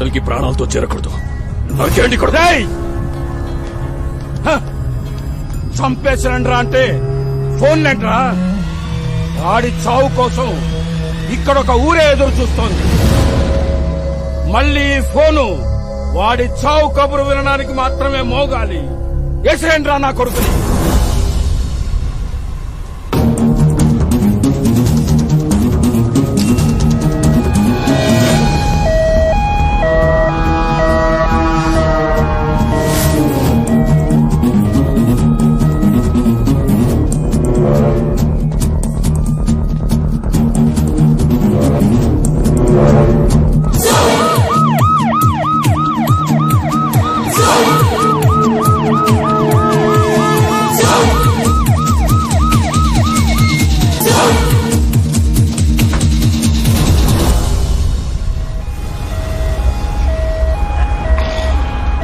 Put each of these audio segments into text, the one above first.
నలిగి ప్రాణాలతో చేరకూడదు. నరికేయండి కూడా. చంపేసారండ్రా అంటే ఫోన్ లేంట్రా. వాడి చావు కోసం ఇక్కడ ఒక ఊరే ఎదురు చూస్తోంది. మళ్ళీ ఫోను వాడి చావు కబురు వినడానికి మాత్రమే మోగాలి. ఎసేండ్రా నా కొడుకుని.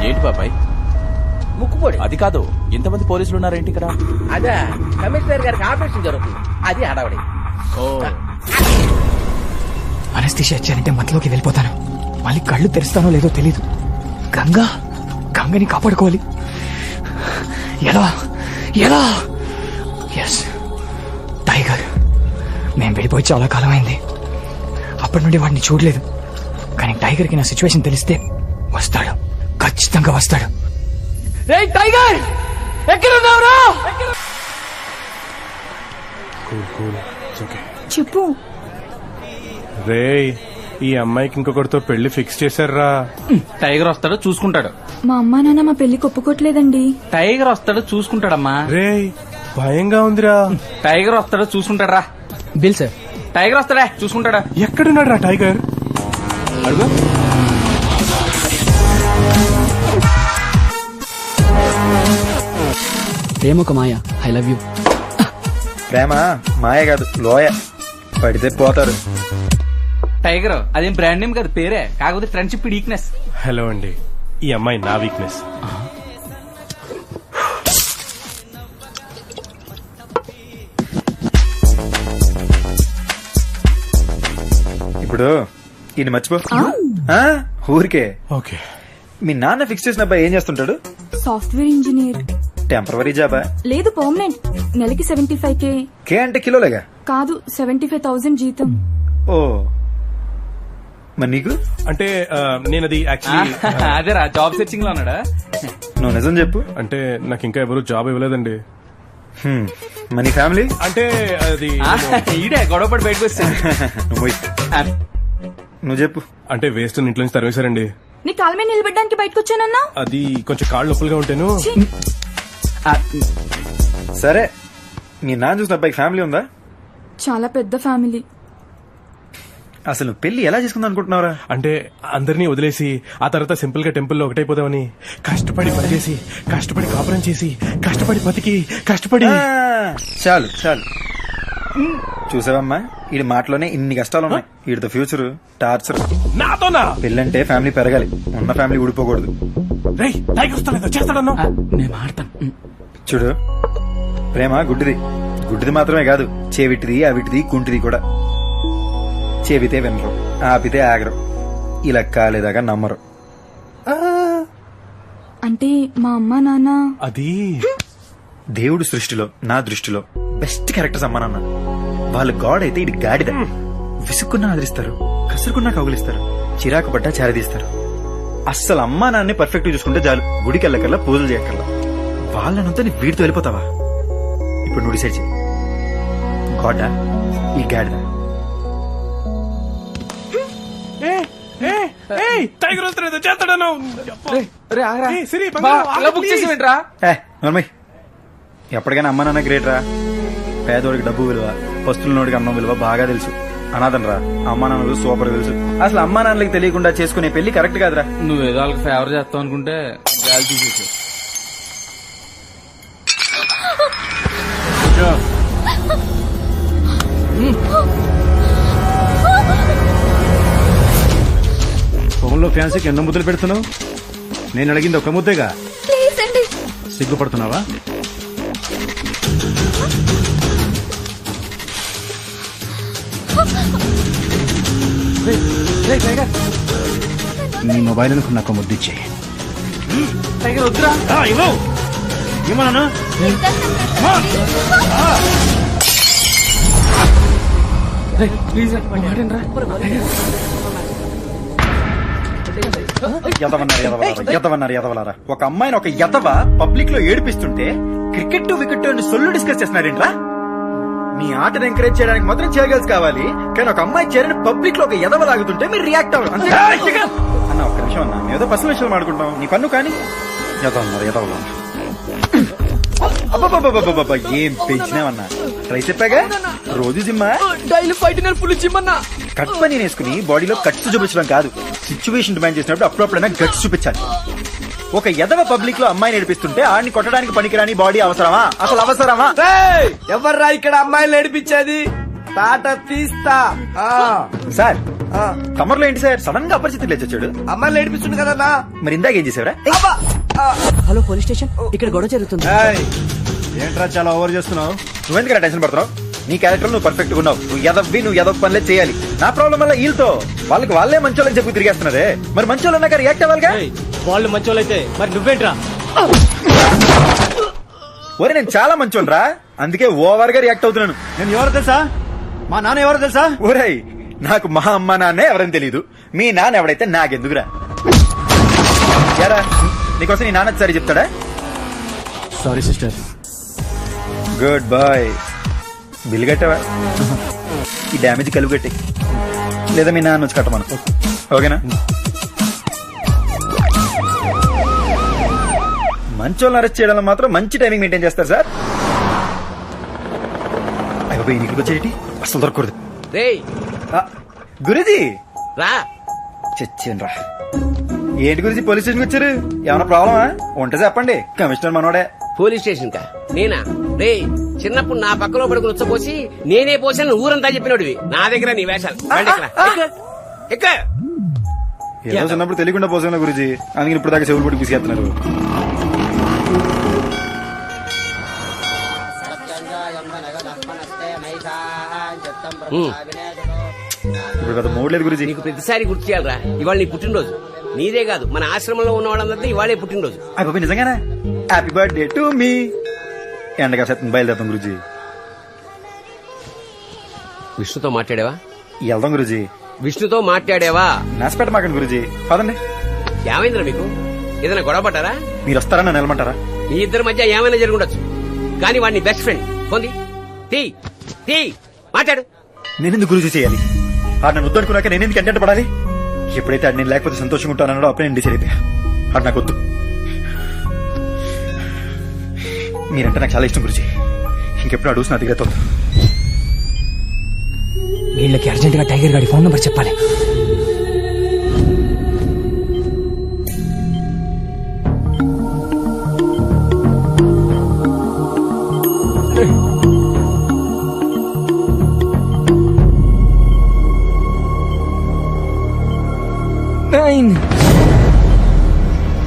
ఏంటి బాబాయ్? ముక్కుపోడి. అది కాదు, ఎంతమంది పోలీసులు ఉన్నారేంటి ఇక్కడ? అదే కమిషనర్ గారికి ఆపరేషన్ జరుగుతుంది, అది హడావడి. అనస్థిషియా ఇచ్చారంటే మట్లోకి వెళ్ళిపోతాను. మళ్ళీ కళ్ళు తెరుస్తానో లేదో తెలీదు. గంగని కాపాడుకోవాలి. ఎలా ఎలా ఎస్ టైగర్. మేము వెళ్ళిపోయి చాలా కాలం అయింది. అప్పటి నుండి వాడిని చూడలేదు. కానీ టైగర్కి నా సిచ్యువేషన్ తెలిస్తే వస్తాడు, ఖచ్చితంగా వస్తాడు. రే టైగర్, ఎక్కడున్నావురా? చెప్పు. రే, ఈ అమ్మాయికి ఇంకొకటితో పెళ్లి ఫిక్స్ చేశారా? టైగర్ వస్తాడు చూసుకుంటాడు. మా అమ్మా నాన్న మా పెళ్లి ఒప్పుకోట్లేదండి. టైగర్ వస్తాడు చూసుకుంటాడమ్మా. రే, భయంగా ఉందిరా. టైగర్ వస్తాడు చూసుకుంటాడా? Bill sir. టైగర్ వస్తాడా చూసుకుంటాడా? ఎక్కడున్నాడు రా టైగర్? అడుగు. ప్రేమ ఒక మాయ. I love you. ప్రేమ మాయ కాదు, లోయ. పడితే పోతారు. టైగర్ అదేం బ్రాండ్ నేమ్ కాదు, పేరే. కాకపోతే ఫ్రెండ్షిప్ వీక్నెస్. హలో అండి, ఈ అమ్మాయి నా వీక్నెస్. ఇప్పుడు ఈయన మర్చిపో. ఊరికే. ఓకే. మీ నాన్న ఫిక్స్ చేసిన అబ్బాయి ఏం చేస్తుంటాడు? Software engineer. టెంపరవరీ జాబా? లేదు, పర్మనెంట్. నెలకి 75K. కే అంటే కిలోలేగా? కాదు, 75,000 జీతం. ఓ, మరి నీకు? అంటే నేను అది యాక్చువల్లీ అదేరా జాబ్ సెర్చింగ్ లో ఉన్నాడా? నువ్వు నిజం చెప్పు. అంటే నాకు ఇంకా ఎవరు జాబ్ ఇవ్వలేదండి. మనీ ఫ్యామిలీ అంటే అది ఈడే గొడవపడి బయటకు వస్తాడు. నువ్వు చెప్పు. అంటే వేస్ట్ ఇంట్లో నుంచి తరివేశారండి. నీ కాళ్ళ మీద నిలబెట్టడానికి బయటకు వచ్చానన్నా. అది కొంచెం కాళ్ళు నొప్పులుగా ఉంటాను. సరే, మీ నాన్న చూసిన అబ్బాయికి ఫ్యామిలీ ఉందా? చాలా పెద్ద ఫ్యామిలీ. అసలు పెళ్లి ఎలా చేసుకుందాం అనుకుంటున్నారా? అంటే అందరినీ వదిలేసి ఆ తర్వాత సింపుల్ గా టెంపుల్లో ఒకటైపోదామని కష్టపడి పనిచేసి, కష్టపడి కాపురం చేసి, కష్టపడి బతికి, కష్టపడి. చాలు చాలు. చూసావమ్మా, వీడి మాటలోనే ఇన్ని కష్టాలు ఉన్నాయి. వీడితో ఫ్యూచర్ టార్చర్. నాతోనా? పెళ్ళంటే ఫ్యామిలీ పెరగాలి, ఉన్న ఫ్యామిలీ ఊడిపోకూడదు. రేయ్, టైగర్ వస్తాడు చేస్తాడన్నా. నేను మాడతాను. చూడు, ప్రేమ గుడ్డిది. గుడ్డిది మాత్రమే కాదు, చెవిటిది, అవిటిది, కుంటిది కూడా. చెబితే వినరు, ఆపితే ఆగరు, ఇలా కాలేదాకా నమ్మరు. అంటే మా అమ్మ నాన్న అది దేవుడు సృష్టిలో నా దృష్టిలో బెస్ట్ క్యారెక్టర్స్ అమ్మా నాన్న. వాళ్ళు గాడ్ అయితే ఇది గాడిద. విసుక్కున్నా ఆదరిస్తారు, కసురుకున్నా కౌగులిస్తారు, చిరాకు పడ్డా చారదీస్తారు. అస్సలు అమ్మా నాన్నే పర్ఫెక్ట్ చూసుకుంటే చాలు, గుడికి వెళ్ళకల్లా పూజలు చేయక్కర్లా. వాళ్ళనంతా నీ వీడితో వెళ్ళిపోతావా? ఇప్పుడు నువ్వు డిసైడ్ చేయి, గాడా ఈ గాడిద? టైగర్ వస్తాడు చేస్తాడన్నా. ఎప్పటికైనా అమ్మ నాన్న గ్రేట్ రా. పేదోడికి డబ్బు విలువ, పస్తులనోడికి అన్నం విలువ బాగా తెలుసు. అనాథన్ రా, అమ్మా నాన్నలు సూపర్ తెలుసు. అసలు అమ్మా నాన్నలకి తెలియకుండా చేసుకునే పెళ్లి కరెక్ట్ కాదురా. నువ్వేదో వాళ్ళకి ఫేవర్ చేస్తావు అనుకుంటే గాలి తీసేసి. ఫోన్లో ఫ్యాన్సీకి ఎన్నో ముద్దలు పెడుతున్నావు? నేను అడిగింది ఒక ముద్దేగా. సిగ్గుపడుతున్నావా? నీ మొబైల్ అనుకుని నాకు ముద్దిచ్చేయి. టైగర్ వద్దురా. ఏమన్నాను? ప్లీజ్ ఎదవలారా ఒక అమ్మాయిని ఒక ఎదవ పబ్లిక్ లో ఏడిపిస్తుంటే క్రికెట్ వికెట్ అని సొల్లు డిస్కస్ చేస్తున్నారేంట్రా? మీ ఆటను ఎంకరేజ్ చేయడానికి మాత్రం చేయగలిసి కావాలి, కానీ ఒక అమ్మాయి చేరని పబ్లిక్ లో ఒక ఎదవ లాగుతుంటే మీరు రియాక్ట్ అవ్వాలి అంతే. అన్న ఒక్క నిమిషం అన్న, మేము ఏదో పర్సనల్ విషయాలు మాడుకుంటాం, నీ పన్ను కానీ ఎదవన్నారు. అబ్బబ్బబ్బబ్బబ్బబ్బ, ఏం పెంచినావన్నా? ట్రై చెప్పాగా రోజు జిమ్మా, డైలీ ఫైటింగ్ ఫుల్ జిమ్ అన్నా. కట్ పని వేసుకుని బాడీలో కట్స్ చూపించడం కాదు, సిచ్యువేషన్ డిమాండ్ చేసినప్పుడు అప్పుడప్పుడైనా గట్స్ చూపించాలి. ఒక ఎదవ పబ్లిక్ లో అమ్మాయి నడిపిస్తుంటే ఆడిని కొట్టడానికి పనికిరాని బాడీ అవసరమా? అసలు అవసరమా? ఎవర్రా ఇక్కడ అమ్మాయిలు నడిపించేది? తాట తీస్తా. సార్ కమర్లో ఏంటి సార్ సడన్ గా అపరిచితులు లేచొచ్చాడు? అమ్మాయిలు నడిపిస్తుంది కదన్నా. మరి ఇందాక ఏం చేసేవరా? హలో పోలీస్ స్టేషన్, ఇక్కడ గొడవ జరుగుతుంది. ఏంట్రా చాలా ఓవర్ చేస్తున్నావు? నువ్వెందుకు టెన్షన్ పడుతున్నావు? నీ క్యారెక్టర్ నువ్వు పర్ఫెక్ట్ గా ఉన్నావు, నువ్వు ఎదవ పనులే చేయాలి. నా ప్రాబ్లం వల్ల వీళ్ళతో వాళ్ళకి వాళ్ళే మంచోళ్ళని చెప్పి తిరిగేస్తున్నారే, మరి మంచోళ్ళు అన్నాక రియాక్ట్ అవ్వాలిగా. వాళ్ళు మంచోళ్ళైతే మరి నువ్వేంట్రా? ఒరే నేను చాలా మంచోళ్ళు రా, అందుకే ఓవర్ గా రియాక్ట్ అవుతున్నాను. నేను ఎవరో తెలుసా? మా నాన్న ఎవరో తెలుసా? ఒరేయ్ నాకు మా అమ్మ నాన్నే ఎవరని తెలీదు, మీ నాన్న ఎవడైతే నాకెందుకురా? యారా నీకోసం నీ నాన్న సరి చెప్తాడా? Sorry sister. Good boy. Bill కట్టావా? ఈ డ్యామేజ్ కలుపు కట్టి, లేదా మీ నాన్న వచ్చి కట్టమను. ఓకేనా? మంచోళ్ళని అరెస్ట్ చేయడంలో మాత్రం మంచి టైమింగ్ మెయింటైన్ చేస్తారు సార్. అయిపోయి నీకు వచ్చేటి అసలు దొరకకూడదు. గురుజీ రా. చచ్చాను రా. ఏంటి గురించి పోలీస్ స్టేషన్ వచ్చారు? ఏమైనా ప్రాబ్లమా? ఉంటే చెప్పండి, కమిషనర్ మనోడే. పోలీస్ స్టేషన్ కా? నేనా? రే చిన్నప్పుడు నా పక్కలో పడుకుని ఉచ్చపోసి నేనే పోసాను ఊరంతా చెప్పినోడివి. నా దగ్గర నీ వేషాలు. ఏదో చిన్నప్పుడు తెలియకుండా పోసాను గురుజీ, అందుకని ఇప్పుడు దాకా చెవులు పడి తీసుకెళ్తున్నారు. ఇప్పుడు కదా మూడలేదు గురుజీ. నీకు ప్రతిసారి గుర్తు చేయాలరా, ఇవాళ నీ పుట్టినరోజు. నీదే కాదు మన ఆశ్రమంలో ఉన్న వాళ్ళందరినీ ఇవాళే పుట్టినరోజు. అయిపోయి నిజంగానే హ్యాపీ బర్త్డే టు మీ. ఎండగా శాతం బయలుదేరుతాం గురుజీ. విష్ణుతో మాట్లాడావా? వెళ్దాం గురుజీ. విష్ణుతో మాట్లాడావా? నాసిపేట మాకండి గురుజీ, పదండి. ఏమైందిరా మీకు? ఏదైనా గొడవ పడ్డారా? మీరు వస్తారా నన్ను వెళ్ళమంటారా? మీ ఇద్దరి మధ్య ఏమైనా జరుగుండొచ్చు, కానీ వాడిని బెస్ట్ ఫ్రెండ్. పొంది మాట్లాడు. నేనెందుకు గురుజీ చేయాలి? ఆడు నన్ను వద్దనుకున్నాక నేనెందుకు ఎంటెంట పడాలి? ఎప్పుడైతే ఆడు నేను లేకపోతే సంతోషంగా ఉంటానో అప్పుడే నేను డిసైడ్ అయిపోయా. ఆడు నాకు వద్దు. మీరంటే నాకు చాలా ఇష్టం గురుజీ, ఇంకెప్పుడు అడుగు నా దగ్గర తోడు. వీళ్ళకి అర్జెంట్ గా టైగర్ గారి ఫోన్ నంబర్ చెప్పాలి.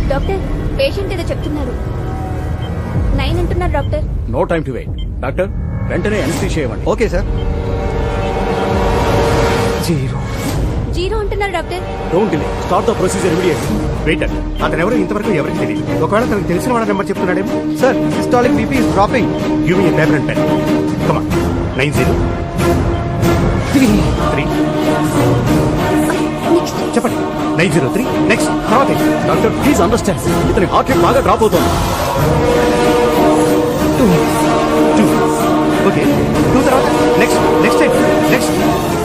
డాక్టర్ పేషెంట్ ఏదో చెప్తున్నారు. 9 అంటున్నారు doctor. No time to wait. Doctor వెంటనే ఎనస్థీషియా ఇవ్వండి. Okay sir. 0 అంటున్నారు doctor. Don't delay, start the procedure immediately. Waiter అతను ఎవరో ఇంతవరకు ఎవరికి తెలియదు. ఒకవేళ తనకు తెలిసిన వాళ్ళ నెంబర్ చెప్తున్నాడేమో. Sir systolic BP is dropping. Give me a paper and pen. Come on. 903 చెప్పండి. 903 నెక్స్ట్. తర్వాత డాక్టర్ ప్లీజ్ అండర్స్టాండ్, ఇతని హార్ట్ రేట్ బాగా డ్రాప్ అవుతోంది. 2 ఓకే. 2 తర్వాత నెక్స్ట్ నెక్స్ట్ టైం నెక్స్ట్.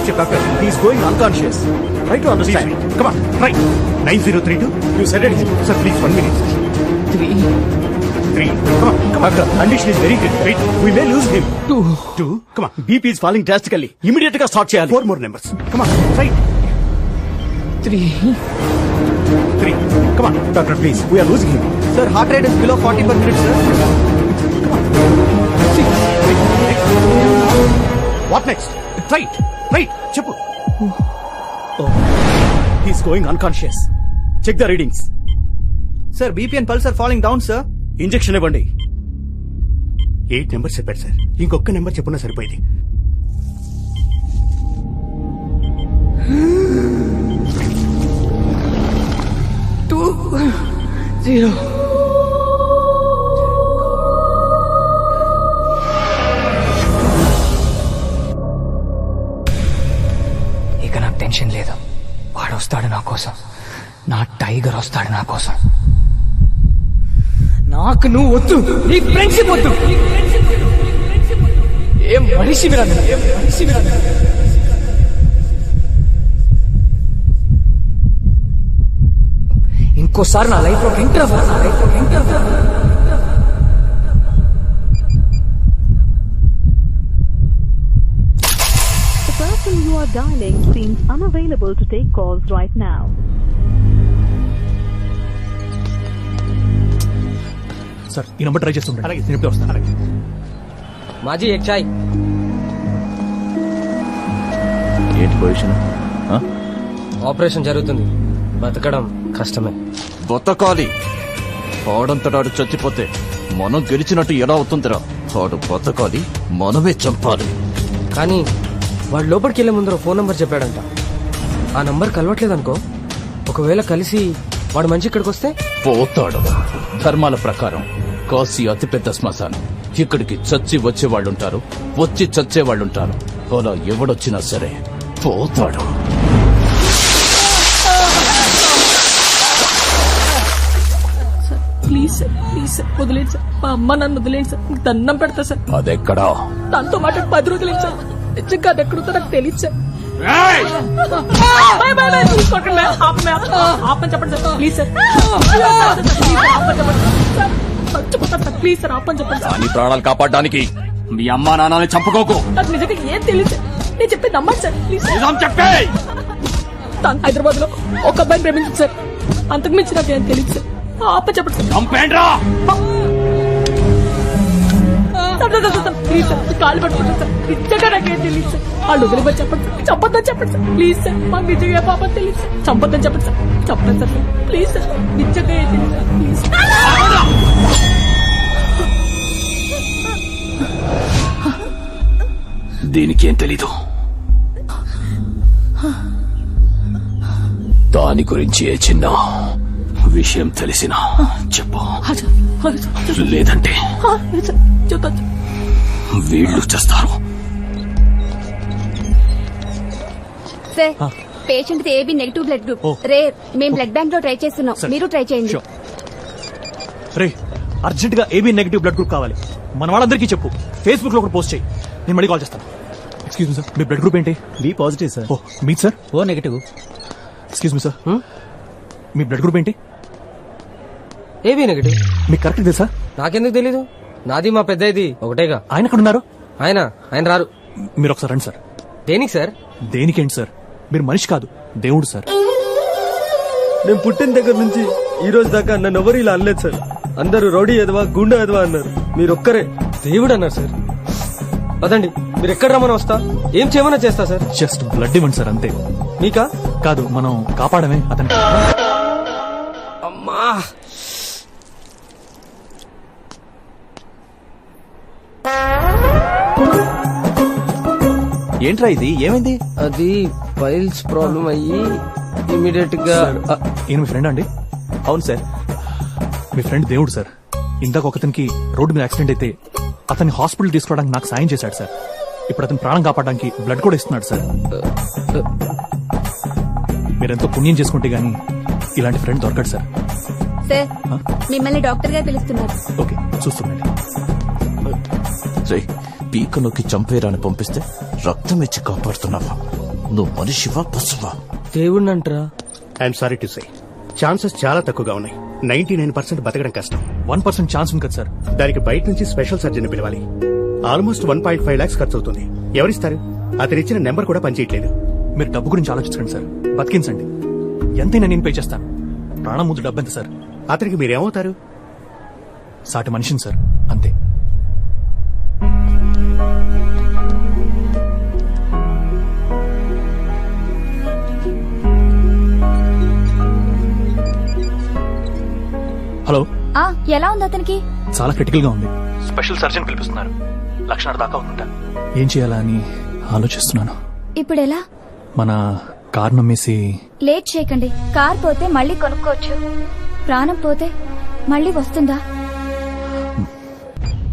చెప్పు doctor. He's going unconscious. Try to understand. Come on try. 9032 you said it. Sir please 1 minute. 3 come on. Doctor condition is very critical. We may lose him. 2 come on. BP is falling drastically. Immediate గా start చేయాలి. 4 more numbers. Come on try. 3 come on doctor please, we are losing him. sir. heart rate is below 40 per minute sir. Come on. 6 next. What next? Right చెప్పు. He's going unconscious. Check the readings. sir BP and pulse are falling down sir. Injection ఇవ్వండి. 8 numbers చెప్పారు sir, ఇంకొక number చెప్పున్నా సరిపోయింది. Zero. ఇక నాకు tension లేదు. వాడు వస్తాడు నా కోసం, నా టైగర్ వస్తాడు నా కోసం. నాకు నువ్వు వద్దు, నీ ఫ్రెండ్షిప్ వద్దు. ఏం మనిషి మీరు, ఏం మనిషి మీరు. ఇంకోసారి నా లైఫ్ లో ఎంటర్ అవ్వాలి, నా లైఫ్ లో ఎంటర్ అవ్వాలి. The person you are dialing seems unavailable to take calls right now. Sir ఈ నంబర్ ట్రై చేస్తుంటాను. నేను ఇప్పుడే వస్తాను. మాజీ ఎక్ చాయ్. ఏంటి పొజిషన్? ఆపరేషన్ జరుగుతుంది, బతకడం కష్టమే. బతకాలి. వాడంతటాడు చచ్చిపోతే మనం గెలిచినట్టు ఎలా అవుతుందిరా? వాడు బతకాలి, మనమే చంపాలి. కానీ వాడు లోపలికి వెళ్లే ముందర ఫోన్ నంబర్ చెప్పాడంట. ఆ నంబర్ కలవట్లేదనుకో, ఒకవేళ కలిసి వాడు మంచి ఇక్కడికి వస్తే పోతాడు. ధర్మాల ప్రకారం కాశీ అతిపెద్ద శ్మశానం. ఇక్కడికి చచ్చి వచ్చేవాళ్ళుంటారు, వచ్చి చచ్చేవాళ్ళుంటారు. అలా ఎవడొచ్చినా సరే పోతాడు. ప్లీజ్ సార్, ప్లీజ్ సార్, వదిలేండి సార్. మా అమ్మ నన్ను వదిలేండి సార్, దండం పెడతా సార్. అదెక్కడా? దాంతో మాట 10 రోజులు సార్. నిజంగా అది ఎక్కడుందో నాకు తెలియదు సార్. ఆపని చెప్పండి సార్, ప్లీజ్ సార్. చచ్చిపోతాను సార్, ప్లీజ్ సార్, ఆపని చెప్పండి సార్. నీ ప్రాణాలు కాపాడడానికి మీ అమ్మా నాన్నని చంపుకోకు. నాకు నిజంగా ఏం తెలియదు సార్. నేను చెప్పేది నమ్మండి సార్, ప్లీజ్. చెప్పే. తాను హైదరాబాద్ లో ఒక అబ్బాయిని ప్రేమించింది సార్. అంతకు మించి నాకు ఏం తెలియదు సార్. ఆపని చెప్పండి సార్. చంపేండ్రా. ప్లీజ్ సార్, కాలు పట్టుకుంటాను సార్. నిజంగా నాకేం తెలియదు సార్. వాళ్ళు వదిలిపోయి చెప్పండి సార్. చంపొద్దని చెప్పండి సార్, ప్లీజ్ సార్. మాకు నిజంగా పాపం తెలియదు సార్. చంపొద్దని చెప్పండి సార్. చెప్పండి సార్, ప్లీజ్ సార్. నిజంగా ఏం తెలియదు సార్, ప్లీజ్. దీనికేం తెలీదు. దాని గురించి ఏ చిన్న విషయం తెలిసినా చెప్పు, లేదంటే వీళ్ళు చేస్తారు. Sir, patient AB negative blood group rare. మేము బ్లడ్ బ్యాంక్ లో ట్రై చేస్తున్నాం, మీరు ట్రై చేయండి. రే, అర్జెంట్ గా ఏబీ నెగిటివ్ బ్లడ్ గ్రూప్ కావాలి. మన వాళ్ళందరికీ చెప్పు, ఫేస్బుక్ లో కూడా పోస్ట్ చేయి. నేను మళ్ళీ కాల్ చేస్తాను. ఎక్స్క్యూజ్ మీ సార్, మీ బ్లడ్ గ్రూప్ ఏంటి? B positive sir. ఓ, మీది sir? O negative. Excuse me sir, మీ బ్లడ్ గ్రూప్ ఏంటి? AB negative. మీకు కరెక్ట్ తెలుసా? నాకెందుకు తెలీదు, నాది మా పెద్దది ఒకటేగా. ఆయన ఎక్కడ ఉన్నారు? ఆయన రారు. మీరు ఒకసారి రండి సార్. దేనికి సార్? దేనికేంటి సార్, మీరు మనిషి కాదు, దేవుడు సార్. నేను పుట్టిన దగ్గర నుంచి ఈ రోజు దాకా నన్ను ఎవరు ఇలా అనలేదు సార్. అందరూ రౌడీ ఎదవా, గుండె ఎదవా అన్నారు. మీరు ఒక్కరే దేవుడు అన్నారు సార్. పదండి, మీరు ఎక్కడ రమ్మని వస్తా, ఏం చేయమన్నా చేస్తా సార్. జస్ట్ బ్లడ్ ఇవ్వండి సార్, అంతే. మీకా? కాదు, మనం కాపాడమే అతను. అమ్మా, ఏంట్రా ఇది, ఏమైంది? అది ఫైల్స్ ప్రాబ్లం అయ్యి ఇమీడియట్ గా. ఈయన మీ ఫ్రెండ్ అండి? అవును సార్. మీ ఫ్రెండ్ దేవుడు సార్. ఇందాక ఒకతనికి రోడ్డు మీద యాక్సిడెంట్ అయితే అతన్ని హాస్పిటల్ తీసుకోవడానికి నాకు సాయం చేశాడు సార్. ఇప్పుడు అతని ప్రాణం కాపాడడానికి బ్లడ్ కూడా ఇస్తున్నాడు సార్. మీరెంతో పుణ్యం చేసుకుంటే గానీ ఇలాంటి ఫ్రెండ్ దొరకడు సార్. సార్, మిమ్మల్ని డాక్టర్ గారు పిలుస్తున్నారు. ఓకే, చూస్తుండండి. పీక నొక్కి చంపేరాని పంపిస్తే రక్తం ఇచ్చి కాపాడుతున్నావా? నువ్వు మనిషివా పశువా? దేవుడిని అంటారా? I'm sorry to say, chances చాలా తక్కువగా ఉన్నాయి. 99% బతకడం కష్టం. 1% ఛాన్స్ ఉంది కదా సార్. దానికి బయట నుంచి స్పెషల్ సర్జన్ పిలవాలి. ఆల్మోస్ట్ 1.5 lakhs ఖర్చు అవుతుంది. ఎవరిస్తారు? అతనిచ్చిన నెంబర్ కూడా పనిచేయట్లేదు. మీరు డబ్బు గురించి ఆలోచించండి సార్, బతికించండి. ఎంతైనా నేను పే చేస్తాను. ప్రాణం ముందు డబ్బెంత సార్? అతనికి మీరేమవుతారు? సాటి మనిషిని సార్, అంతే. హలో, ఎలా ఉంది అతనికి? చాలా క్రిటికల్ గా ఉంది. స్పెషల్ సర్జన్ పిలిపిస్తున్నారు. లక్షణాలు దాకా ఉందంట. ఏం చేయాలా అని ఆలోచిస్తున్నాను. ఇప్పుడు ఎలా? మన కార్ నమ్మేసి. లేట్ చేయకండి, కార్ పోతే మళ్ళీ కొనుక్కోవచ్చు. ప్రాణం పోతే మళ్ళీ వస్తుందా?